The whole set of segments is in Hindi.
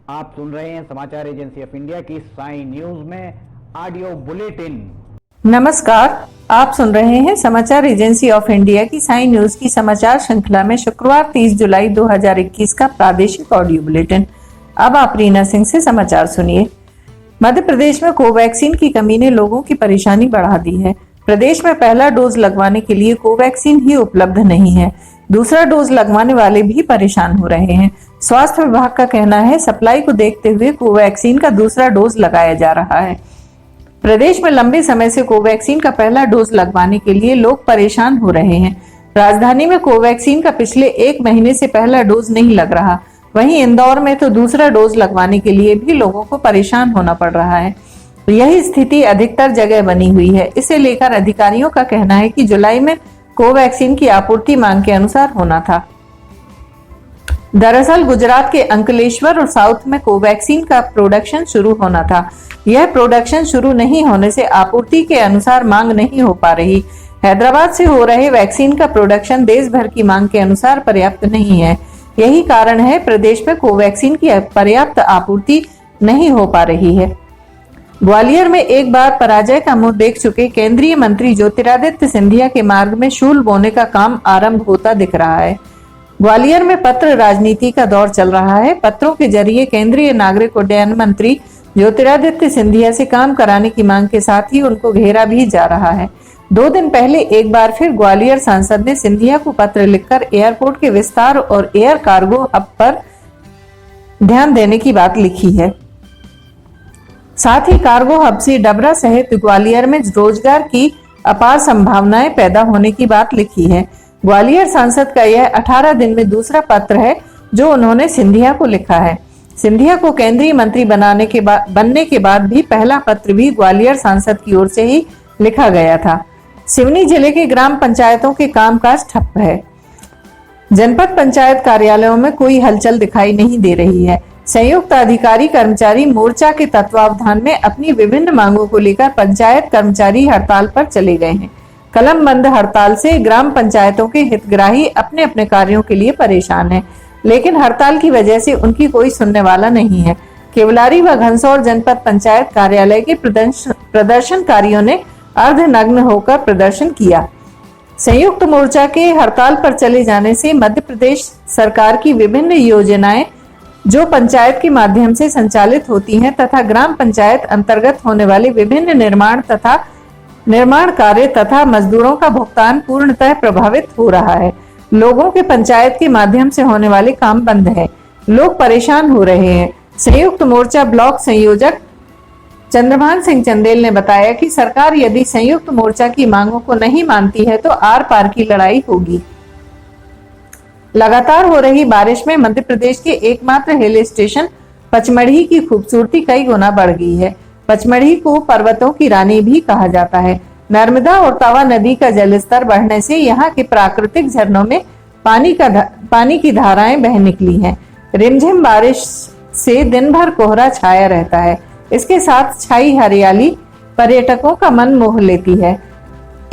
आप सुन रहे हैं समाचार एजेंसी ऑफ इंडिया की साई न्यूज में ऑडियो बुलेटिन। नमस्कार, आप सुन रहे हैं समाचार एजेंसी ऑफ इंडिया की साई न्यूज की समाचार श्रृंखला में शुक्रवार 30 जुलाई 2021 का प्रादेशिक ऑडियो बुलेटिन। अब आप रीना सिंह से समाचार सुनिए। मध्य प्रदेश में कोवैक्सीन की कमी ने लोगों की परेशानी बढ़ा दी है। प्रदेश में पहला डोज लगवाने के लिए कोवैक्सीन ही उपलब्ध नहीं है। दूसरा डोज लगवाने वाले भी परेशान हो रहे हैं। स्वास्थ्य विभाग का कहना है सप्लाई को देखते हुए कोवैक्सीन का दूसरा डोज लगाया जा रहा है। प्रदेश में लंबे समय से कोवैक्सीन का पहला डोज लगवाने के लिए लोग परेशान हो रहे हैं। राजधानी में कोवैक्सीन का पिछले 1 महीने से पहला डोज नहीं लग रहा। वहीं इंदौर में तो दूसरा डोज लगवाने के लिए भी लोगों को परेशान होना पड़ रहा है। यही स्थिति अधिकतर जगह बनी हुई है। इसे लेकर अधिकारियों का कहना है कि जुलाई में कोवैक्सीन की आपूर्ति मांग के अनुसार होना था। दरअसल गुजरात के अंकलेश्वर और साउथ में कोवैक्सीन का प्रोडक्शन शुरू होना था। यह प्रोडक्शन शुरू नहीं होने से आपूर्ति के अनुसार मांग नहीं हो पा रही। हैदराबाद से हो रहे वैक्सीन का प्रोडक्शन देश भर की मांग के अनुसार पर्याप्त नहीं है। यही कारण है प्रदेश में कोवैक्सीन की पर्याप्त आपूर्ति नहीं हो पा रही है। ग्वालियर में एक बार पराजय का मुंह देख चुके केंद्रीय मंत्री ज्योतिरादित्य सिंधिया के मार्ग में शूल बोने का काम आरंभ होता दिख रहा है। ग्वालियर में पत्र राजनीति का दौर चल रहा है। पत्रों के जरिए केंद्रीय नागरिक उड्डयन मंत्री ज्योतिरादित्य सिंधिया से काम कराने की मांग के साथ ही उनको घेरा भी जा रहा है। 2 दिन पहले एक बार फिर ग्वालियर सांसद ने सिंधिया को पत्र लिखकर एयरपोर्ट के विस्तार और एयर कार्गो हब पर ध्यान देने की बात लिखी है। साथ ही कार्गो हब से डबरा सहित ग्वालियर में रोजगार की अपार संभावनाएं पैदा होने की बात लिखी है। ग्वालियर सांसद का यह 18 दिन में दूसरा पत्र है जो उन्होंने सिंधिया को लिखा है। सिंधिया को केंद्रीय मंत्री बनने के बाद भी पहला पत्र भी ग्वालियर सांसद की ओर से ही लिखा गया था। सिवनी जिले के ग्राम पंचायतों के कामकाज ठप है। जनपद पंचायत कार्यालयों में कोई हलचल दिखाई नहीं दे रही है। संयुक्त अधिकारी कर्मचारी मोर्चा के तत्वावधान में अपनी विभिन्न मांगों को लेकर पंचायत कर्मचारी हड़ताल पर चले गए हैं। कलम बंद हड़ताल से ग्राम पंचायतों के हितग्राही अपने अपने कार्यों के लिए परेशान हैं, लेकिन हड़ताल की वजह से उनकी कोई सुनने वाला नहीं है। केवलारी व घनसौर जनपद पंचायत कार्यालय के प्रदर्शनकारियों ने अर्धनग्न होकर प्रदर्शन किया। संयुक्त मोर्चा के हड़ताल पर चले जाने से मध्य प्रदेश सरकार की विभिन्न योजनाएं जो पंचायत के माध्यम से संचालित होती हैं तथा ग्राम पंचायत अंतर्गत होने वाले विभिन्न निर्माण कार्य तथा मजदूरों का भुगतान पूर्णतः प्रभावित हो रहा है। लोगों के पंचायत के माध्यम से होने वाले काम बंद है। लोग परेशान हो रहे हैं। संयुक्त मोर्चा ब्लॉक संयोजक चंद्रभान सिंह चंदेल ने बताया कि सरकार यदि संयुक्त मोर्चा की मांगों को नहीं मानती है तो आर पार की लड़ाई होगी। लगातार हो रही बारिश में मध्य प्रदेश के एकमात्र हिल स्टेशन पचमढ़ी की खूबसूरती कई गुना बढ़ गई है। पचमढ़ी को पर्वतों की रानी भी कहा जाता है। नर्मदा और तवा नदी का जलस्तर बढ़ने से यहाँ के प्राकृतिक झरनों में पानी की धाराएं बह निकली हैं। रिमझिम बारिश से दिन भर कोहरा छाया रहता है। इसके साथ छाई हरियाली पर्यटकों का मन मोह लेती है।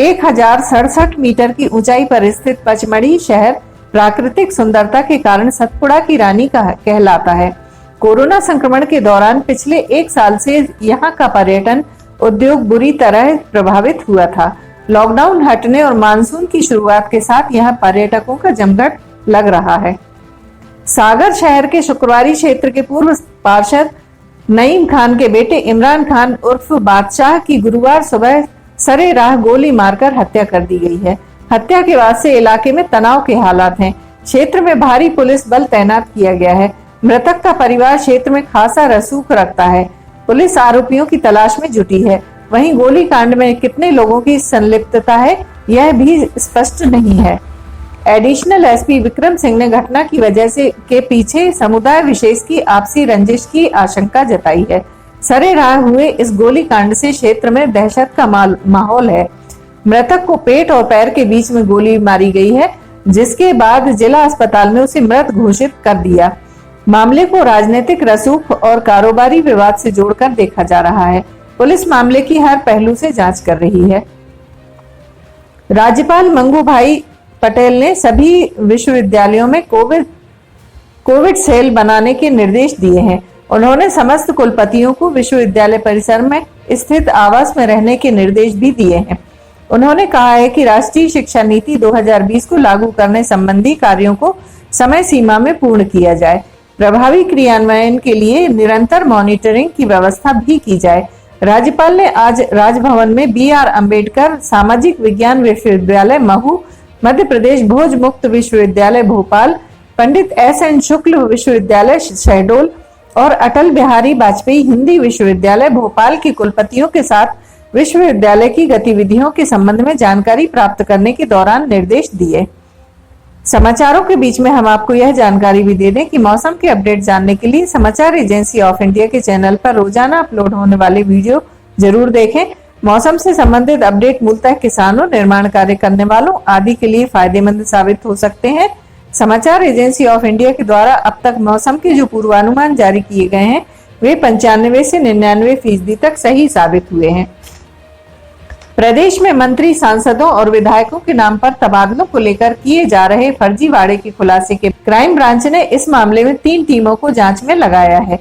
1067 मीटर की ऊंचाई पर स्थित पचमढ़ी शहर प्राकृतिक सुंदरता के कारण सतपुड़ा की रानी कहलाता है। कोरोना संक्रमण के दौरान पिछले 1 साल से यहाँ का पर्यटन उद्योग बुरी तरह प्रभावित हुआ था। लॉकडाउन हटने और मानसून की शुरुआत के साथ यहाँ पर्यटकों का जमघट लग रहा है। सागर शहर के शुक्रवारी क्षेत्र के पूर्व पार्षद नईम खान के बेटे इमरान खान उर्फ बादशाह की गुरुवार सुबह सरेराह गोली मारकर हत्या कर दी गई है। हत्या के बाद से इलाके में तनाव के हालात हैं। क्षेत्र में भारी पुलिस बल तैनात किया गया है। मृतक का परिवार क्षेत्र में खासा रसूख रखता है। पुलिस आरोपियों की तलाश में जुटी है। वहीं गोलीकांड में कितने लोगों की संलिप्तता है यह भी स्पष्ट नहीं है। एडिशनल एसपी विक्रम सिंह ने घटना की वजह से के पीछे समुदाय विशेष की आपसी रंजिश की आशंका जताई है। सरेराह हुए इस गोलीकांड से क्षेत्र में दहशत का माहौल है। मृतक को पेट और पैर के बीच में गोली मारी गई है, जिसके बाद जिला अस्पताल में उसे मृत घोषित कर दिया। मामले को राजनीतिक रसूख और कारोबारी विवाद से जोड़कर देखा जा रहा है। पुलिस मामले की हर पहलू से जांच कर रही है। राज्यपाल मंगू भाई पटेल ने सभी विश्वविद्यालयों में कोविड सेल बनाने के निर्देश दिए हैं। उन्होंने समस्त कुलपतियों को विश्वविद्यालय परिसर में स्थित आवास में रहने के निर्देश भी दिए हैं। उन्होंने कहा है कि राष्ट्रीय शिक्षा नीति 2020 को लागू करने संबंधी कार्यों को समय सीमा में पूर्ण किया जाए। प्रभावी क्रियान्वयन के लिए निरंतर मॉनिटरिंग की व्यवस्था भी की जाए। राज्यपाल ने आज राजभवन में BR अम्बेडकर सामाजिक विज्ञान विश्वविद्यालय महू, मध्य प्रदेश भोज मुक्त विश्वविद्यालय भोपाल, पंडित SN शुक्ल विश्वविद्यालय शहडोल और अटल बिहारी वाजपेयी हिंदी विश्वविद्यालय भोपाल के कुलपतियों के साथ विश्वविद्यालय की गतिविधियों के संबंध में जानकारी प्राप्त करने के दौरान निर्देश दिए। समाचारों के बीच में हम आपको यह जानकारी भी दे दें कि मौसम के अपडेट जानने के लिए समाचार एजेंसी ऑफ इंडिया के चैनल पर रोजाना अपलोड होने वाले वीडियो जरूर देखें। मौसम से संबंधित अपडेट मूलतः किसानों, निर्माण कार्य करने वालों आदि के लिए फायदेमंद साबित हो सकते हैं। समाचार एजेंसी ऑफ इंडिया के द्वारा अब तक मौसम के जो पूर्वानुमान जारी किए गए हैं वे 95 से 99% तक सही साबित हुए हैं। प्रदेश में मंत्री, सांसदों और विधायकों के नाम पर तबादलों को लेकर किए जा रहे फर्जीवाड़े के खुलासे के क्राइम ब्रांच ने इस मामले में 3 टीमों को जांच में लगाया है।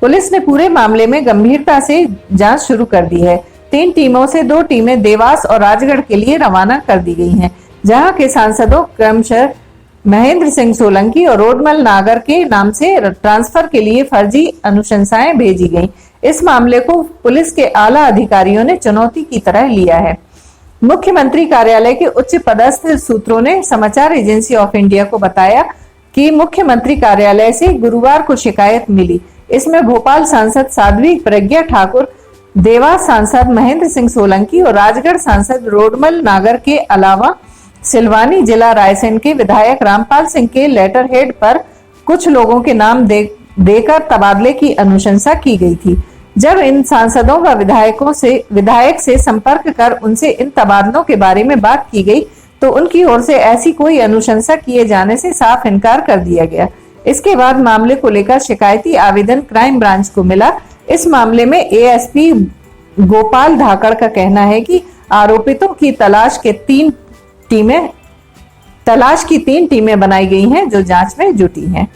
पुलिस ने पूरे मामले में गंभीरता से जांच शुरू कर दी है। 3 टीमों से 2 टीमें देवास और राजगढ़ के लिए रवाना कर दी गई हैं, जहां के सांसदों क्रमशः महेंद्र सिंह सोलंकी और रोडमल नागर के नाम से ट्रांसफर के लिए फर्जी अनुशंसाएं भेजी गईं। इस मामले को पुलिस के आला अधिकारियों ने चुनौती की तरह लिया है। मुख्यमंत्री कार्यालय के उच्च पदस्थ सूत्रों ने समाचार एजेंसी ऑफ इंडिया को बताया कि मुख्यमंत्री कार्यालय से गुरुवार को शिकायत मिली। इसमें भोपाल सांसद साध्वी प्रज्ञा ठाकुर, देवास सांसद महेंद्र सिंह सोलंकी और राजगढ़ सांसद रोडमल नागर के अलावा सिलवानी जिला रायसेन के विधायक रामपाल सिंह के लेटर हेड पर कुछ लोगों के नाम देकर तबादले की अनुशंसा की गई थी। जब इन सांसदों व विधायक से संपर्क कर उनसे इन तबादलों के बारे में बात की गई तो उनकी ओर से ऐसी कोई अनुशंसा किए जाने से साफ इनकार कर दिया गया। इसके बाद मामले को लेकर शिकायती आवेदन क्राइम ब्रांच को मिला। इस मामले में ASP गोपाल धाकड़ का कहना है कि आरोपितों की तलाश की 3 टीमें बनाई गई हैं जो जांच में जुटी हैं।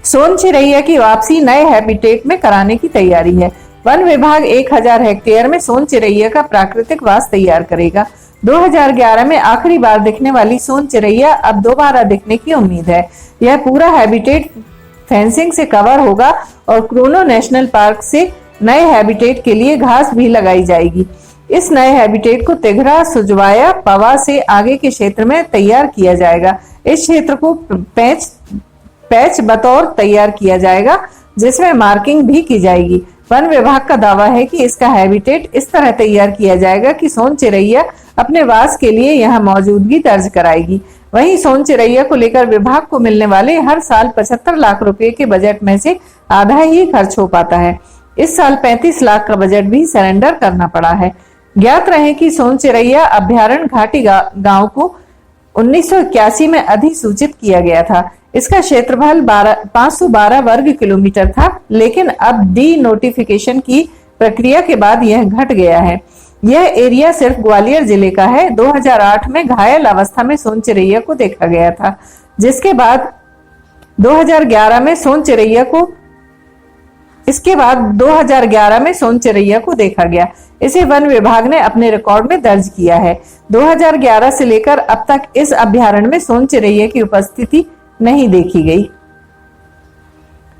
सोन चिरैया की वापसी नए हैबिटेट में कराने की तैयारी है। वन विभाग 1000 हेक्टेयर में सोन चिरैया का प्राकृतिक वास तैयार करेगा। 2011 में आखिरी बार दिखने वाली सोन चिरैया अब दोबारा दिखने की उम्मीद है। यह पूरा हैबिटेट फेंसिंग से कवर होगा और क्रोनो नेशनल पार्क से नए हैबिटेट के लिए घास भी लगाई जाएगी। इस नए हैबिटेट को तिघरा, सुजवाया, पवा से आगे के क्षेत्र में तैयार किया जाएगा। इस क्षेत्र को पैच बतौर तैयार किया जाएगा जिसमें मार्किंग भी की जाएगी। वन विभाग का दावा है कि इसका हैबिटेट इस तरह तैयार किया जाएगा कि सोन चिरैया अपने वास के लिए यहां मौजूदगी दर्ज कराएगी। वहीं सोन चिरैया को लेकर विभाग को मिलने वाले हर साल 75 लाख रुपए के बजट में से आधा ही खर्च हो पाता है। इस साल 35 लाख का बजट भी सरेंडर करना पड़ा है। ज्ञात रहे कि सोन चिरैया अभ्यारण्य घाटी गांव को 1981 में अधिसूचित किया गया था। इसका क्षेत्रफल 512 वर्ग किलोमीटर था, लेकिन अब डी नोटिफिकेशन की प्रक्रिया के बाद यह घट गया है। यह एरिया सिर्फ ग्वालियर जिले का है। 2008 में घायल अवस्था में सोन चिरैया को देखा गया था, जिसके बाद 2011 में सोन चिरैया को देखा गया। इसे वन विभाग ने अपने रिकॉर्ड में दर्ज किया है। 2011 से लेकर अब तक इस अभ्यारण्य में सोन चिरैया की उपस्थिति नहीं देखी गई।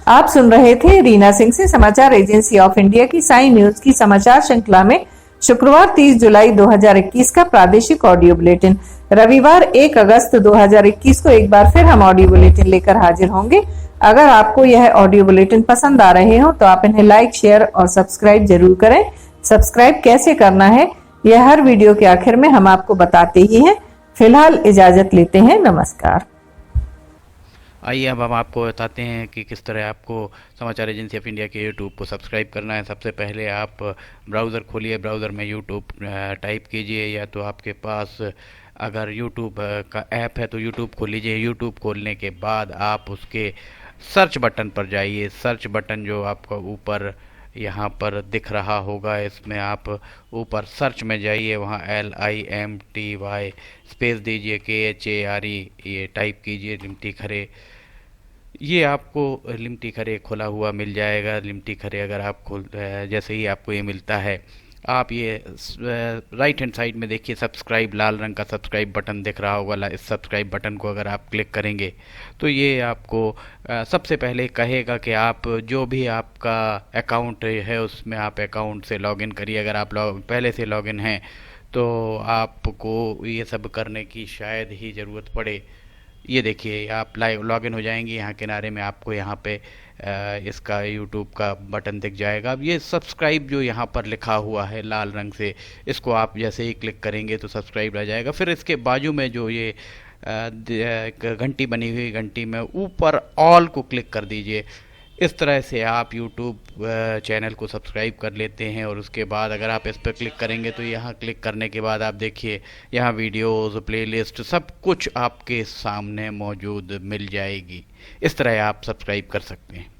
आप सुन रहे थे रीना सिंह से समाचार एजेंसी ऑफ इंडिया की साई न्यूज की समाचार श्रृंखला में शुक्रवार 30 जुलाई 2021 का प्रादेशिक ऑडियो बुलेटिन। रविवार 1 अगस्त 2021 को एक बार फिर हम ऑडियो बुलेटिन लेकर हाजिर होंगे। अगर आपको यह ऑडियो बुलेटिन पसंद आ रहे हो तो आप इन्हें लाइक, शेयर और सब्सक्राइब जरूर करें। सब्सक्राइब कैसे करना है यह हर वीडियो के आखिर में हम आपको बताते ही हैं। फिलहाल इजाजत लेते हैं। नमस्कार। आइए अब हम आपको बताते हैं कि किस तरह आपको समाचार एजेंसी ऑफ इंडिया के यूट्यूब को सब्सक्राइब करना है। सबसे पहले आप ब्राउज़र खोलिए, ब्राउज़र में यूट्यूब टाइप कीजिए, या तो आपके पास अगर यूट्यूब का ऐप है तो यूट्यूब खोल लीजिए। यूट्यूब खोलने के बाद आप उसके सर्च बटन पर जाइए। सर्च बटन जो आपको ऊपर यहाँ पर दिख रहा होगा, इसमें आप ऊपर सर्च में जाइए, वहाँ LIMTY स्पेस दीजिए, KHARE ये टाइप कीजिए, लिमटी खरे ये आपको लिमटी खरे खुला हुआ मिल जाएगा। लिमटी खरे अगर आप जैसे ही आपको ये मिलता है, आप ये राइट हैंड साइड में देखिए सब्सक्राइब, लाल रंग का सब्सक्राइब बटन दिख रहा होगा। इस सब्सक्राइब बटन को अगर आप क्लिक करेंगे तो ये आपको सबसे पहले कहेगा कि आप जो भी आपका अकाउंट है उसमें आप अकाउंट से लॉगिन करिए। अगर आप पहले से लॉगिन हैं तो आपको ये सब करने की शायद ही ज़रूरत पड़े। ये देखिए आप लाइव लॉगिन हो जाएंगे, यहाँ किनारे में आपको यहाँ पे इसका यूट्यूब का बटन दिख जाएगा। अब ये सब्सक्राइब जो यहाँ पर लिखा हुआ है लाल रंग से, इसको आप जैसे ही क्लिक करेंगे तो सब्सक्राइब आ जाएगा। फिर इसके बाजू में जो ये एक घंटी बनी हुई, घंटी में ऊपर ऑल को क्लिक कर दीजिए। इस तरह से आप यूट्यूब चैनल को सब्सक्राइब कर लेते हैं। और उसके बाद अगर आप इस पर क्लिक करेंगे तो यहाँ क्लिक करने के बाद आप देखिए यहाँ वीडियोज़, प्लेलिस्ट सब कुछ आपके सामने मौजूद मिल जाएगी। इस तरह आप सब्सक्राइब कर सकते हैं।